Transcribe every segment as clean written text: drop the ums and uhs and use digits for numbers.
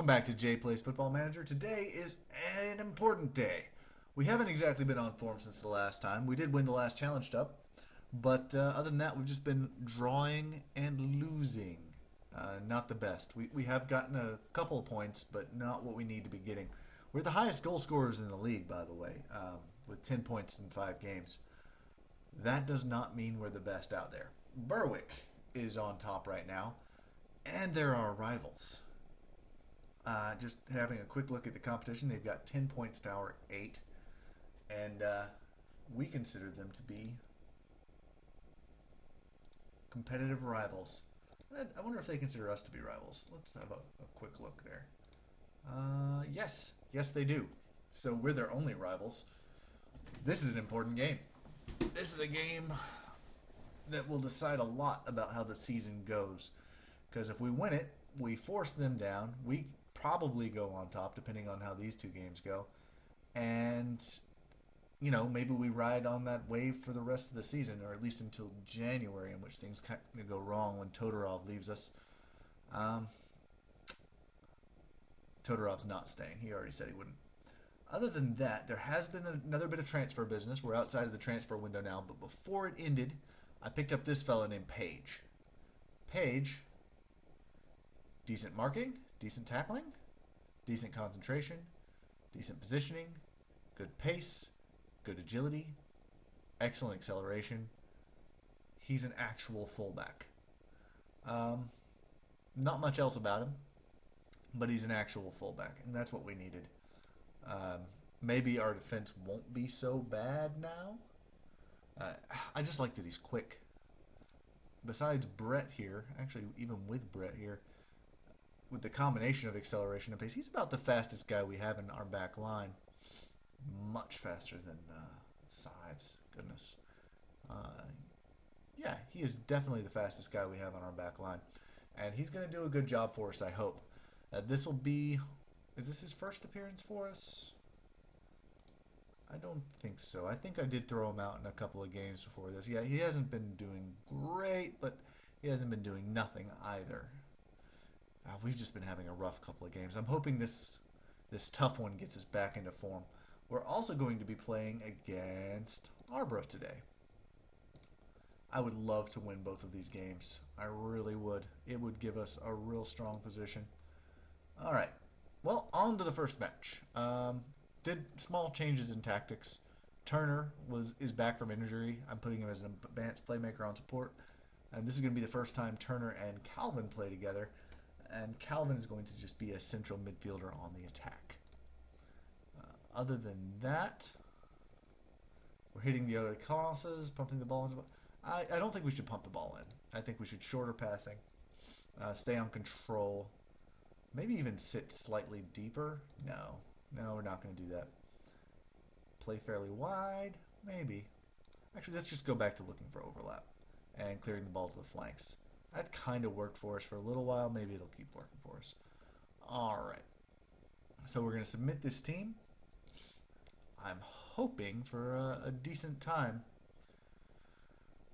Welcome back to Jay Plays Football Manager. Today is an important day. We haven't exactly been on form since the last time. We did win the last challenge up, but other than that, we've just been drawing and losing. Not the best. We have gotten a couple of points, but not what we need to be getting. We're the highest goal scorers in the league, by the way, with 10 points in 5 games. That does not mean we're the best out there. Berwick is on top right now, and they're our rivals. Just having a quick look at the competition, they've got 10 points to our 8, and we consider them to be competitive rivals. I wonder if they consider us to be rivals. Let's have a quick look there. Yes, they do. So we're their only rivals. This is an important game. This is a game that will decide a lot about how the season goes. Because if we win it, we force them down. We probably go on top, depending on how these two games go. And, you know, maybe we ride on that wave for the rest of the season, or at least until January, in which things kind of go wrong when Todorov leaves us. Todorov's not staying. He already said he wouldn't. Other than that, there has been another bit of transfer business. We're outside of the transfer window now, but before it ended, I picked up this fella named Page. Page, decent marking, decent tackling, decent concentration, decent positioning, good pace, good agility, excellent acceleration. He's an actual fullback. Not much else about him, but he's an actual fullback, and that's what we needed. Maybe our defense won't be so bad now. I just like that he's quick. Besides Brett here, actually even with Brett here, with the combination of acceleration and pace, he's about the fastest guy we have in our back line. Much faster than Sives. Goodness. Yeah, he is definitely the fastest guy we have on our back line. And he's going to do a good job for us, I hope. This will be... Is this his first appearance for us? I don't think so. I think I did throw him out in a couple of games before this. Yeah, he hasn't been doing great, but he hasn't been doing nothing either. We've just been having a rough couple of games. I'm hoping this tough one gets us back into form. We're also going to be playing against Arbroath today. I would love to win both of these games. I really would. It would give us a real strong position. All right. Well, on to the first match. Did small changes in tactics. Turner is back from injury. I'm putting him as an advanced playmaker on support. And this is going to be the first time Turner and Calvin play together. And Calvin is going to just be a central midfielder on the attack. Other than that, we're hitting the other crosses, pumping the ball into... I don't think we should pump the ball in. I think we should shorter passing, stay on control, maybe even sit slightly deeper. No, we're not going to do that. Play fairly wide, maybe. Actually, let's just go back to looking for overlap and clearing the ball to the flanks. That kind of worked for us for a little while. Maybe it'll keep working for us. All right. So we're going to submit this team. I'm hoping for a decent time.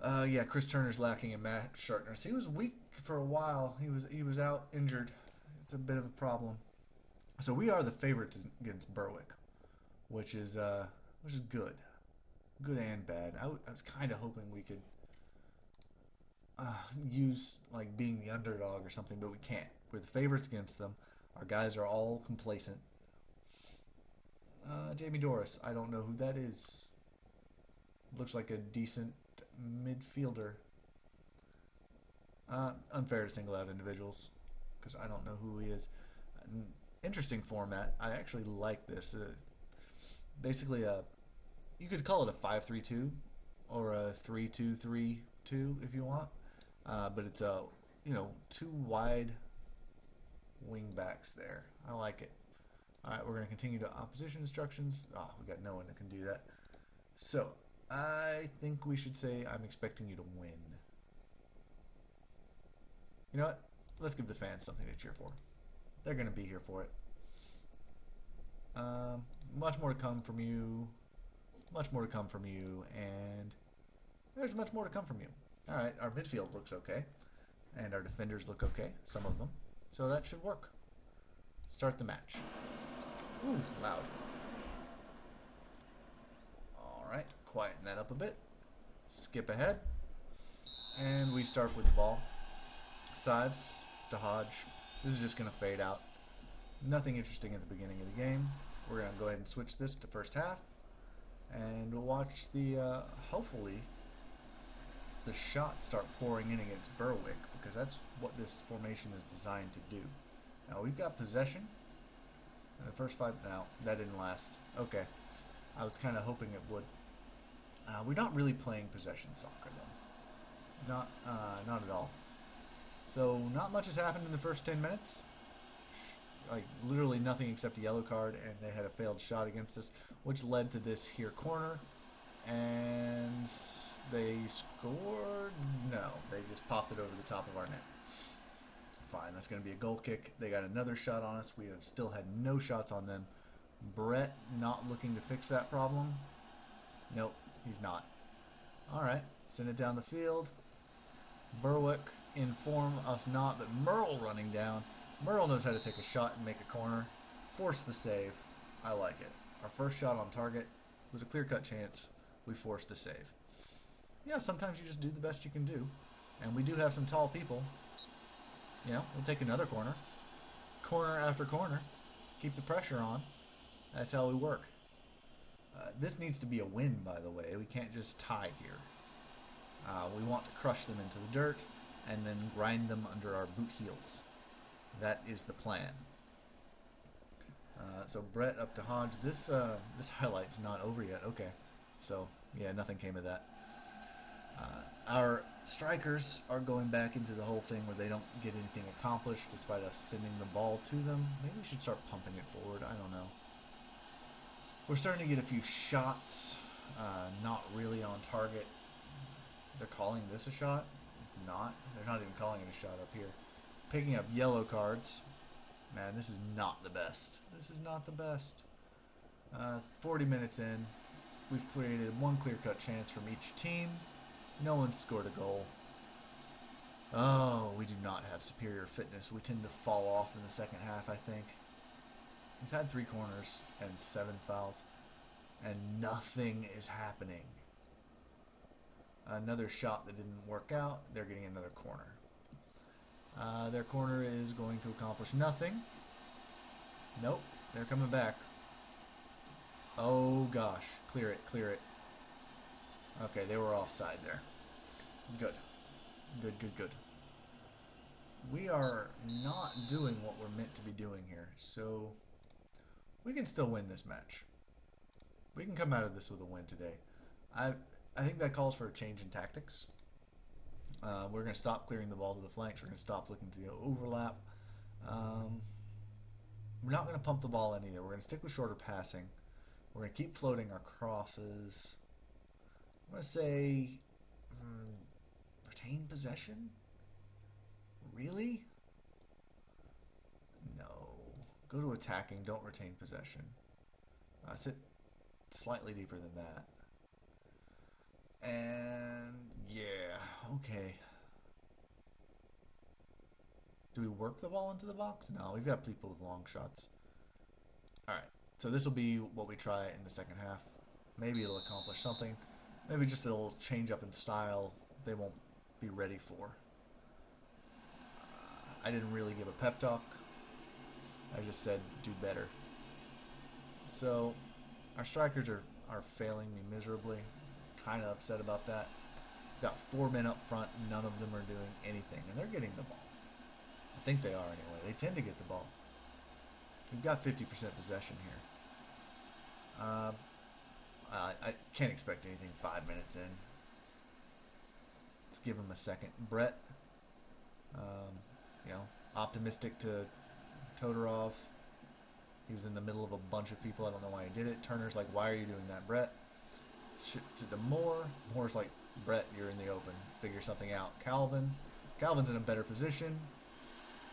Yeah, Chris Turner's lacking in match sharpness. He was weak for a while. He was out injured. It's a bit of a problem. So we are the favorites against Berwick, which is good, good and bad. I was kind of hoping we could use like being the underdog or something, but we can't. We're the favorites against them. Our guys are all complacent. Jamie Doris, I don't know who that is. Looks like a decent midfielder. Unfair to single out individuals because I don't know who he is. Interesting format. I actually like this. Basically, you could call it a 5-3-2 or a 3-2-3-2 if you want. But it's two wide wing backs there. I like it. All right, we're going to continue to opposition instructions. Oh, we got no one that can do that. So, I think we should say I'm expecting you to win. You know what? Let's give the fans something to cheer for. They're going to be here for it. Much more to come from you. Much more to come from you. And there's much more to come from you. All right, our midfield looks okay. And our defenders look okay, some of them. So that should work. Start the match. Ooh, loud. Alright, quieten that up a bit. Skip ahead. And we start with the ball. Sives to Hodge. This is just going to fade out. Nothing interesting at the beginning of the game. We're going to go ahead and switch this to first half. And we'll watch the, hopefully, the shots start pouring in against Berwick, because that's what this formation is designed to do. Now, we've got possession. In the first 5... No, that didn't last. Okay. I was kind of hoping it would. We're not really playing possession soccer, though. Not at all. So, not much has happened in the first 10 minutes. Like, literally nothing except a yellow card, and they had a failed shot against us, which led to this here corner. And they scored? No, they just popped it over the top of our net. Fine, that's going to be a goal kick. They got another shot on us. We have still had no shots on them. Brett not looking to fix that problem. Nope, he's not. Alright, send it down the field. Berwick in form, us not, but Merle running down. Merle knows how to take a shot and make a corner. Force the save. I like it. Our first shot on target was a clear-cut chance. We forced a save. Yeah, sometimes you just do the best you can do. And we do have some tall people. You know, we'll take another corner. Corner after corner. Keep the pressure on. That's how we work. This needs to be a win, by the way. We can't just tie here. We want to crush them into the dirt and then grind them under our boot heels. That is the plan. So Brett up to Hodge. This highlight's not over yet. Okay. So, yeah, nothing came of that. Our strikers are going back into the whole thing where they don't get anything accomplished despite us sending the ball to them. Maybe we should start pumping it forward. I don't know. We're starting to get a few shots. Not really on target. They're calling this a shot? It's not. They're not even calling it a shot up here. Picking up yellow cards. Man, this is not the best. This is not the best. 40 minutes in. We've created one clear-cut chance from each team. No one's scored a goal. Oh, we do not have superior fitness. We tend to fall off in the second half, I think. We've had 3 corners and 7 fouls. And nothing is happening. Another shot that didn't work out. They're getting another corner. Their corner is going to accomplish nothing. Nope, they're coming back. Oh gosh, clear it, clear it. Okay, they were offside there. Good. Good, good, good. We are not doing what we're meant to be doing here, so we can still win this match. We can come out of this with a win today. I think that calls for a change in tactics. We're going to stop clearing the ball to the flanks. We're going to stop looking to the overlap. We're not going to pump the ball in either. We're going to stick with shorter passing. We're going to keep floating our crosses. I'm going to say retain possession? Really? No. Go to attacking. Don't retain possession. Sit slightly deeper than that. And yeah, okay. Do we work the ball into the box? No, we've got people with long shots. Alright, so this will be what we try in the second half. Maybe it'll accomplish something. Maybe just a little change up in style they won't be ready for. I didn't really give a pep talk. I just said do better. So our strikers are failing me miserably. Kind of upset about that. Got 4 men up front. None of them are doing anything. And they're getting the ball. I think they are anyway. They tend to get the ball. We've got 50% possession here. I can't expect anything 5 minutes in. Let's give him a second. Brett, optimistic to Todorov. He was in the middle of a bunch of people. I don't know why he did it. Turner's like, why are you doing that, Brett? To Moore. Moore's like, Brett, you're in the open. Figure something out. Calvin's in a better position.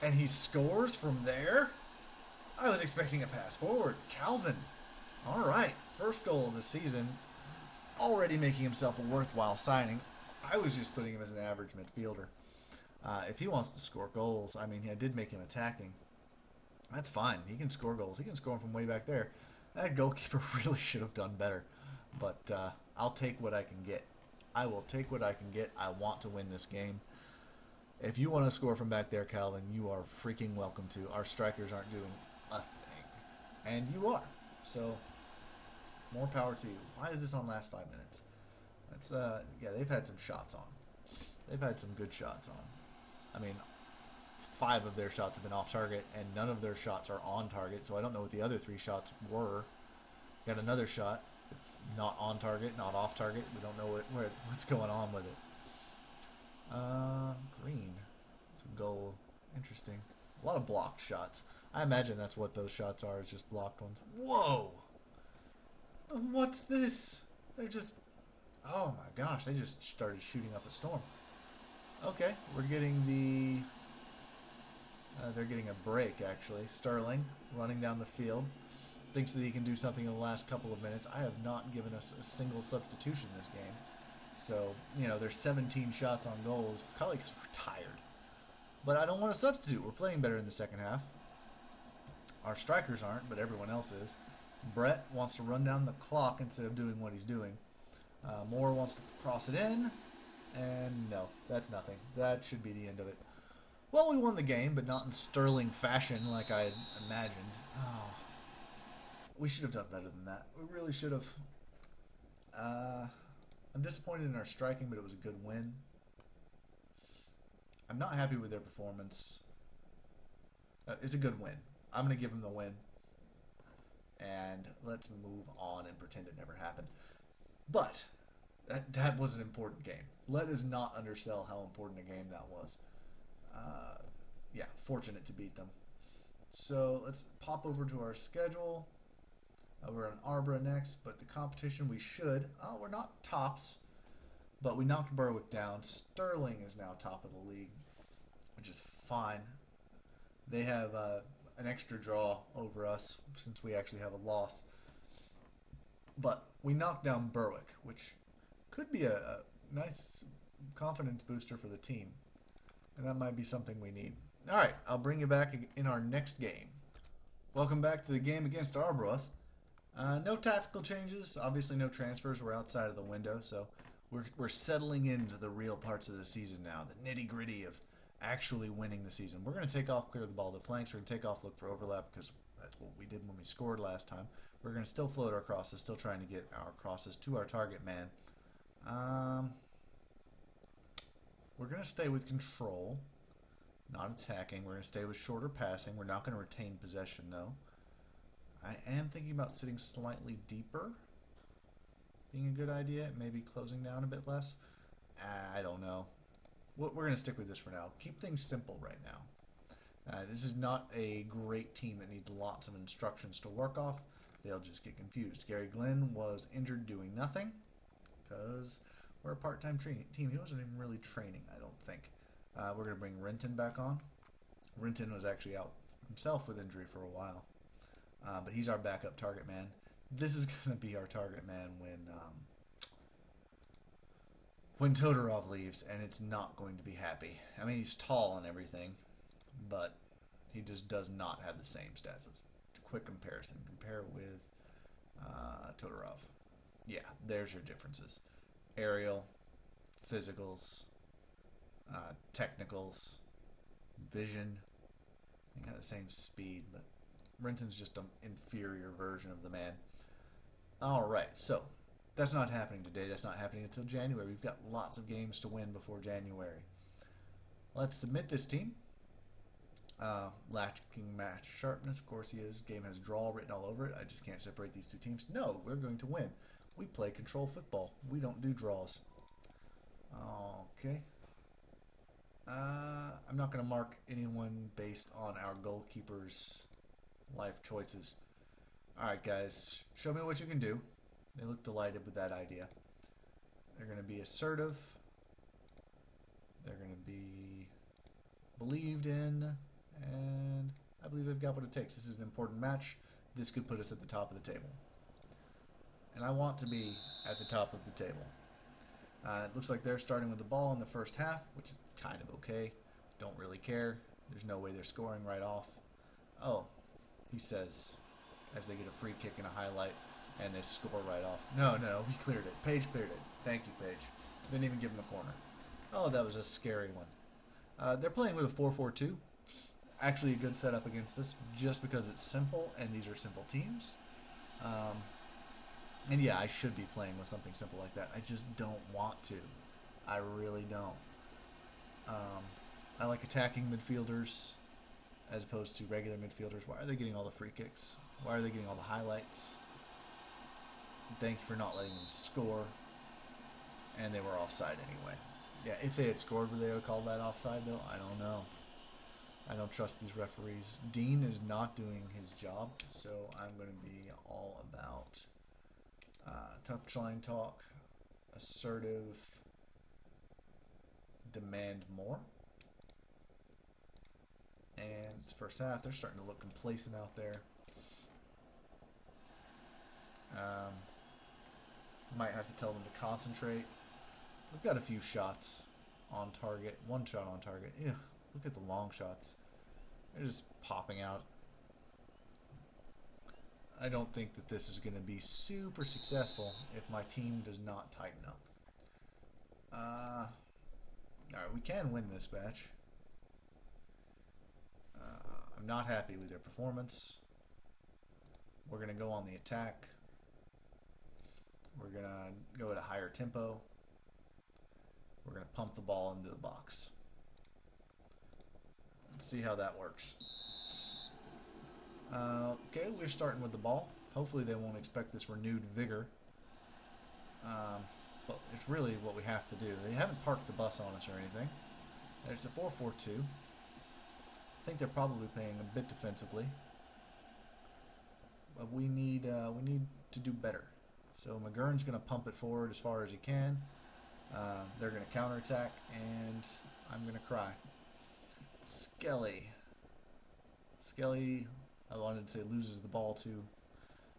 And he scores from there? I was expecting a pass forward. Calvin. All right. First goal of the season. Already making himself a worthwhile signing. I was just putting him as an average midfielder. If he wants to score goals, I mean, I did make him attacking. That's fine. He can score goals. He can score them from way back there. That goalkeeper really should have done better. But I'll take what I can get. I will take what I can get. I want to win this game. If you want to score from back there, Calvin, you are freaking welcome to. Our strikers aren't doing a thing. And you are. So, more power to you. Why is this on last 5 minutes? That's, yeah, they've had some shots on. They've had some good shots on. I mean, 5 of their shots have been off target, and none of their shots are on target, so I don't know what the other 3 shots were. Got another shot. It's not on target, not off target. We don't know what's going on with it. Green. It's a goal. Interesting. A lot of blocked shots. I imagine that's what those shots are, is just blocked ones. Whoa! What's this? They're just... Oh my gosh, they just started shooting up a storm. Okay, we're getting the... they're getting a break, actually. Sterling running down the field. Thinks that he can do something in the last couple of minutes. I have not given us a single substitution this game. So, you know, there's 17 shots on goals. Probably because we're tired. But I don't want to substitute. We're playing better in the second half. Our strikers aren't, but everyone else is. Brett wants to run down the clock instead of doing what he's doing. Moore wants to cross it in. And no, that's nothing. That should be the end of it. Well, we won the game, but not in sterling fashion like I had imagined. Oh, we should have done better than that. We really should have. I'm disappointed in our striking, but it was a good win. I'm not happy with their performance. It's a good win. I'm going to give them the win. And let's move on and pretend it never happened. But that was an important game. Let us not undersell how important a game that was. Yeah, fortunate to beat them. So let's pop over to our schedule. We're on Arbra next, but the competition we should. Oh, we're not tops, but we knocked Berwick down. Sterling is now top of the league, which is fine. They have an extra draw over us since we actually have a loss. But we knocked down Berwick, which could be a nice confidence booster for the team. And that might be something we need. All right, I'll bring you back in our next game. Welcome back to the game against Arbroath. No tactical changes. Obviously, no transfers. We're outside of the window, so we're settling into the real parts of the season now, the nitty-gritty of actually winning the season. We're going to take off, clear the ball to flanks. We're going to take off, look for overlap, because that's what we did when we scored last time. We're going to still float our crosses, still trying to get our crosses to our target man. We're going to stay with control, not attacking. We're going to stay with shorter passing. We're not going to retain possession, though. I am thinking about sitting slightly deeper, being a good idea. Maybe closing down a bit less. I don't know. We're going to stick with this for now. Keep things simple right now. This is not a great team that needs lots of instructions to work off. They'll just get confused. Gary Glenn was injured doing nothing because we're a part-time team. He wasn't even really training, I don't think. We're going to bring Renton back on. Renton was actually out himself with injury for a while. But he's our backup target man. This is going to be our target man when Todorov leaves, and it's not going to be happy. I mean, he's tall and everything, but he just does not have the same stats. Quick comparison. Compare with Todorov. Yeah, there's your differences. Aerial, physicals, technicals, vision. They got the same speed, but Renton's just an inferior version of the man. Alright, so that's not happening today. That's not happening until January. We've got lots of games to win before January. Let's submit this team. Lacking match sharpness, of course he is. Game has draw written all over it. I just can't separate these two teams. No, we're going to win. We play control football. We don't do draws. Okay. I'm not going to mark anyone based on our goalkeeper's life choices. Alright guys, show me what you can do. They look delighted with that idea. They're going to be assertive. They're going to be believed in. And I believe they've got what it takes. This is an important match. This could put us at the top of the table. And I want to be at the top of the table. It looks like they're starting with the ball in the first half, which is kind of okay. Don't really care. There's no way they're scoring right off. Oh, he says, as they get a free kick and a highlight, and they score right off. No, we cleared it. Page cleared it. Thank you, Page. Didn't even give him a corner. Oh, that was a scary one. They're playing with a 4-4-2. Actually, a good setup against us, just because it's simple, and these are simple teams. And yeah, I should be playing with something simple like that. I just don't want to. I really don't. I like attacking midfielders as opposed to regular midfielders. Why are they getting all the free kicks? Why are they getting all the highlights? Thank you for not letting them score. And they were offside anyway. Yeah, if they had scored, would they have called that offside, though? I don't know. I don't trust these referees. Dean is not doing his job, so I'm going to be all about touchline talk, assertive, demand more. And it's first half. They're starting to look complacent out there. Might have to tell them to concentrate. We've got a few shots on target. One shot on target. Ugh, look at the long shots. They're just popping out. I don't think that this is going to be super successful if my team does not tighten up. Alright, we can win this match. I'm not happy with their performance. We're going to go on the attack. We're going to go at a higher tempo. We're going to pump the ball into the box. Let's see how that works. Okay, we're starting with the ball. Hopefully they won't expect this renewed vigor. But it's really what we have to do. They haven't parked the bus on us or anything. And it's a 4-4-2. I think they're probably playing a bit defensively. But we need to do better. So McGurn's going to pump it forward as far as he can. They're going to counterattack, and I'm going to cry. Skelly, I wanted to say loses the ball to,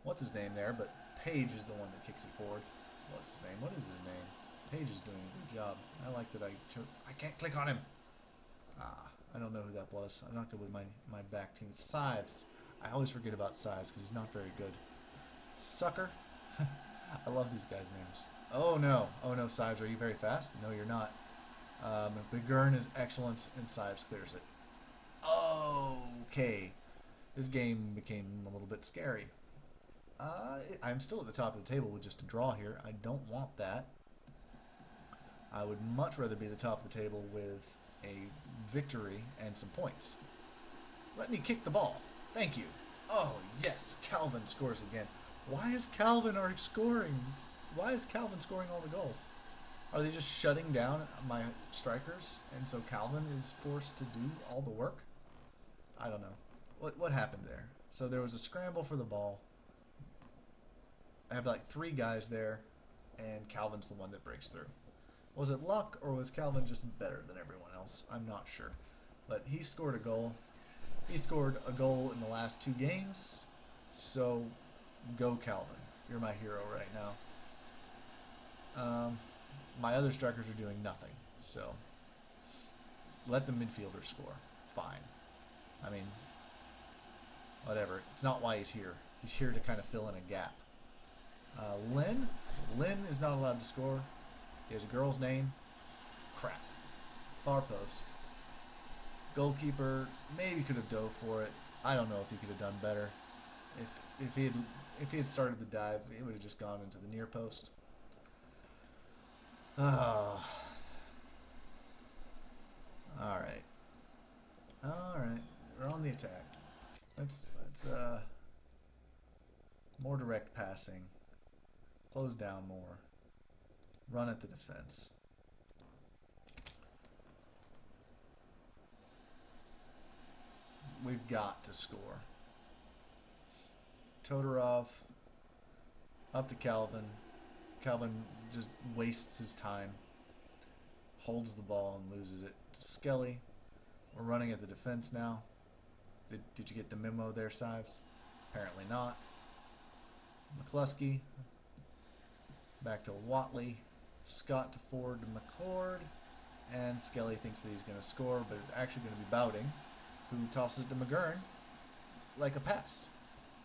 what's his name there, but Page is the one that kicks it forward. What's his name? What is his name? Page is doing a good job. I like that I can't click on him. I don't know who that was. I'm not good with my back team. It's Sives. I always forget about Sives because he's not very good. Sucker. I love these guys' names. Oh no, Sives, are you very fast? No, you're not. McGurn is excellent, and Sives clears it. Okay. This game became a little bit scary. I'm still at the top of the table with just a draw here. I don't want that. I would much rather be at the top of the table with a victory and some points. Let me kick the ball. Thank you. Oh, yes. Calvin scores again. Why is Calvin scoring? Why is Calvin scoring all the goals? Are they just shutting down my strikers, and so Calvin is forced to do all the work? I don't know. What happened there? So there was a scramble for the ball. I have like 3 guys there, and Calvin's the one that breaks through. Was it luck, or was Calvin just better than everyone else? I'm not sure. But he scored a goal. He scored a goal in the last 2 games. So, go Calvin. You're my hero right now. My other strikers are doing nothing. So, let the midfielder score. Fine. I mean, whatever. It's not why he's here. He's here to kind of fill in a gap. Lynn is not allowed to score. He has a girl's name. Crap. Far post. Goalkeeper maybe could have dove for it. I don't know if he could have done better. If he had started the dive, it would have just gone into the near post. All right. We're on the attack. Let's more direct passing. Close down more. Run at the defense. We've got to score. Todorov up to Calvin. Calvin just wastes his time. Holds the ball and loses it to Skelly. We're running at the defense now. Did you get the memo there, Sives? Apparently not. McCluskey. Back to Watley. Scott to forward to McCord. And Skelly thinks that he's going to score, but it's actually going to be Bowding, who tosses it to McGurn. like a pass.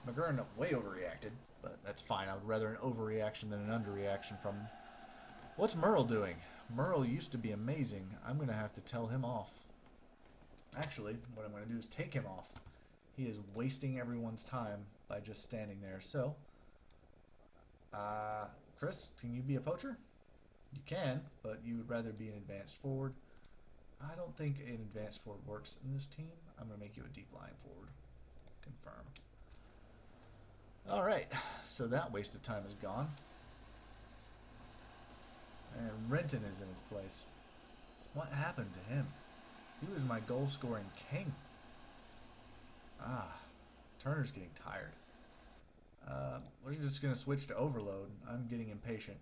McGurn way overreacted, but that's fine. I would rather an overreaction than an underreaction from him. What's Merle doing? Merle used to be amazing. I'm going to have to tell him off. Actually, what I'm going to do is take him off. He is wasting everyone's time by just standing there. So, Chris, can you be a poacher? You can, but you would rather be an advanced forward. I don't think an advanced forward works in this team. I'm going to make you a deep line forward. Confirm. Alright, so that waste of time is gone. And Renton is in his place. What happened to him? He was my goal-scoring king. Turner's getting tired. We're just going to switch to overload. I'm getting impatient.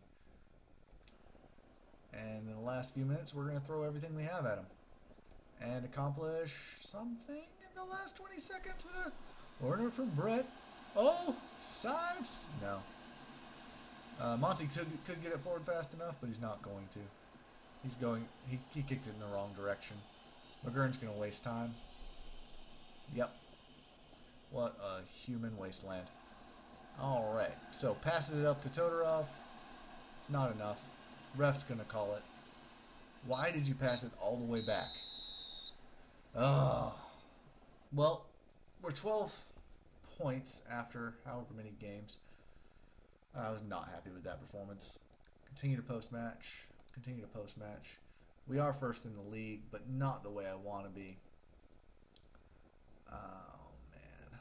And in the last few minutes, we're going to throw everything we have at him. And accomplish something in the last 20 seconds with a order from Brett. Oh, Sives? No. Monty could get it forward fast enough, but he's not going to. He kicked it in the wrong direction. McGurn's going to waste time. Yep. What a human wasteland. Alright, so passes it up to Todorov. It's not enough. Ref's going to call it. Why did you pass it all the way back? Oh. Well, we're 12 points after however many games. I was not happy with that performance. Continue to post-match. Continue to post-match. We are first in the league, but not the way I want to be. Oh, man.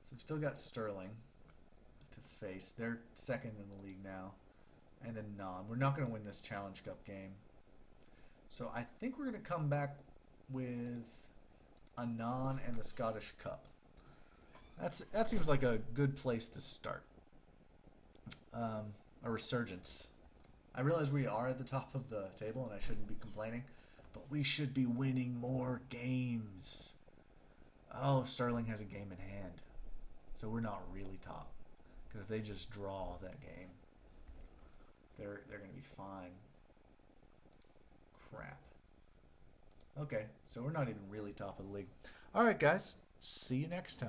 So we've still got Sterling to face. They're second in the league now. And a non. We're not going to win this Challenge Cup game. So I think we're going to come back with a non and the Scottish Cup. That seems like a good place to start. A resurgence. I realize we are at the top of the table and I shouldn't be complaining, but we should be winning more games. Oh, Sterling has a game in hand, so we're not really top. Because if they just draw that game, they're going to be fine. Crap. Okay, so we're not even really top of the league. All right, guys. See you next time.